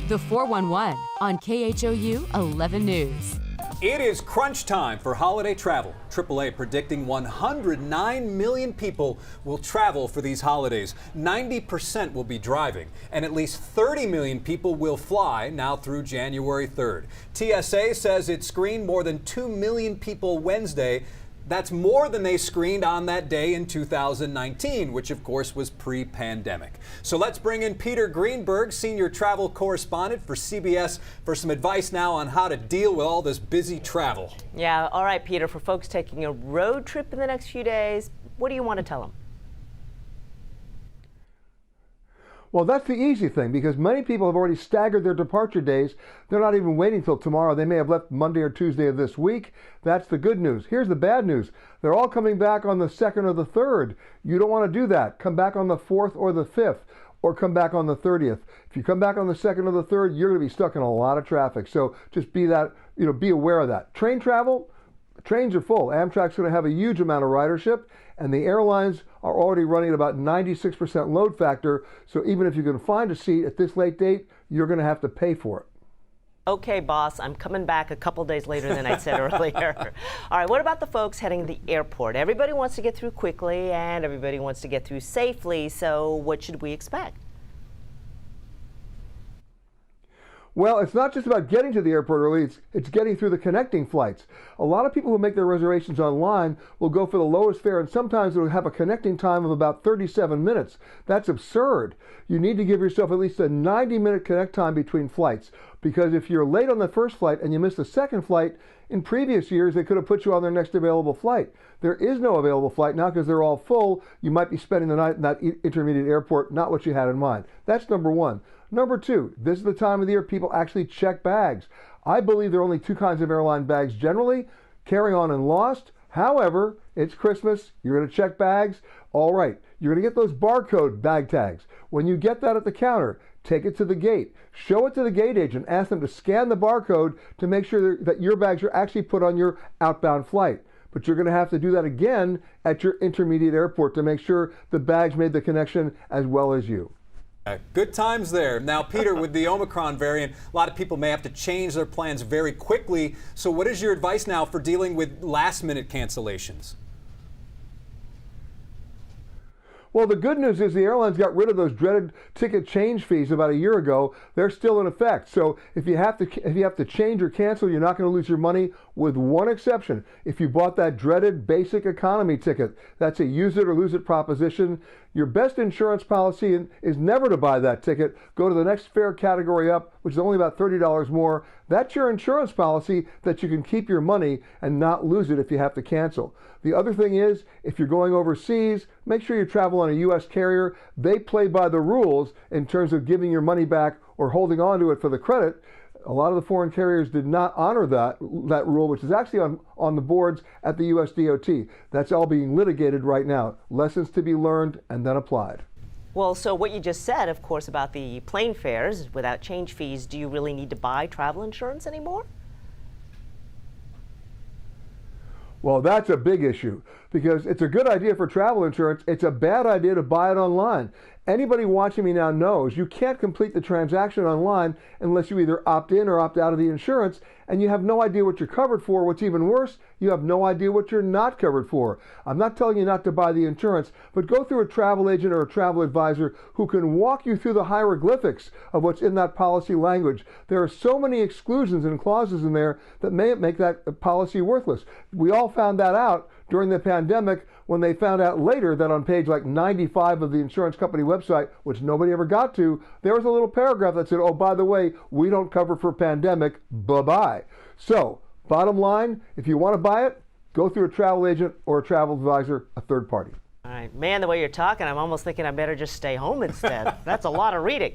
The 411 on KHOU 11 News. It is crunch time for holiday travel. AAA predicting 109 million people will travel for these holidays. 90% will be driving, and at least 30 million people will fly now through January 3rd. TSA says it screened more than 2 million people Wednesday. That's more than they screened on that day in 2019, which of course was pre-pandemic. So let's bring in Peter Greenberg, senior travel correspondent for CBS, for some advice now on how to deal with all this busy travel. Yeah, all right, Peter, for folks taking a road trip in the next few days, what do you want to tell them? Well, that's the easy thing, because many people have already staggered their departure days. They're not even waiting till tomorrow. They may have left Monday or Tuesday of this week. That's the good news. Here's the bad news. They're all coming back on the 2nd or the 3rd. You don't want to do that. Come back on the 4th or the 5th, or come back on the 30th. If you come back on the 2nd or the 3rd, you're going to be stuck in a lot of traffic. So just be aware of that. Train travel, trains are full. Amtrak's going to have a huge amount of ridership, and the airlines are already running at about 96% load factor. So even if you can find a seat at this late date, you're going to have to pay for it. Okay, boss, I'm coming back a couple days later than I said earlier. All right, what about the folks heading to the airport? Everybody wants to get through quickly and everybody wants to get through safely, so what should we expect? Well, it's not just about getting to the airport early, it's getting through the connecting flights. A lot of people who make their reservations online will go for the lowest fare, and sometimes it'll have a connecting time of about 37 minutes. That's absurd. You need to give yourself at least a 90-minute connect time between flights, because if you're late on the first flight and you miss the second flight, in previous years they could have put you on their next available flight. There is no available flight now because they're all full. You might be spending the night in that intermediate airport, not what you had in mind. That's number one. Number two, this is the time of the year people actually check bags. I believe there are only two kinds of airline bags generally, carry-on and lost. However, it's Christmas, you're going to check bags. All right, you're going to get those barcode bag tags. When you get that at the counter, take it to the gate. Show it to the gate agent. Ask them to scan the barcode to make sure that your bags are actually put on your outbound flight. But you're going to have to do that again at your intermediate airport to make sure the bags made the connection as well as you. Good times there. Now, Peter, with the Omicron variant, a lot of people may have to change their plans very quickly. So what is your advice now for dealing with last-minute cancellations? Well, the good news is the airlines got rid of those dreaded ticket change fees about a year ago. They're still in effect. So if you have to change or cancel, you're not going to lose your money, with one exception. If you bought that dreaded basic economy ticket, that's a use it or lose it proposition. Your best insurance policy is never to buy that ticket. Go to the next fare category up, which is only about $30 more. That's your insurance policy that you can keep your money and not lose it if you have to cancel. The other thing is, if you're going overseas, make sure you travel on a U.S. carrier. They play by the rules in terms of giving your money back or holding on to it for the credit. A lot of the foreign carriers did not honor that rule, which is actually on the boards at the U.S. DOT. That's all being litigated right now. Lessons to be learned and then applied. Well, so what you just said, of course, about the plane fares without change fees, do you really need to buy travel insurance anymore? Well, that's a big issue, because it's a good idea for travel insurance. It's a bad idea to buy it online. Anybody watching me now knows you can't complete the transaction online unless you either opt in or opt out of the insurance, and you have no idea what you're covered for. What's even worse, you have no idea what you're not covered for. I'm not telling you not to buy the insurance, but go through a travel agent or a travel advisor who can walk you through the hieroglyphics of what's in that policy language. There are so many exclusions and clauses in there that may make that policy worthless. We all found that out during the pandemic when they found out later that on page like 95 of the insurance company website, which nobody ever got to, there was a little paragraph that said, oh, by the way, we don't cover for pandemic, bye-bye. So, bottom line, if you want to buy it, go through a travel agent or a travel advisor, a third party. All right, man, the way you're talking, I'm almost thinking I better just stay home instead. That's a lot of reading.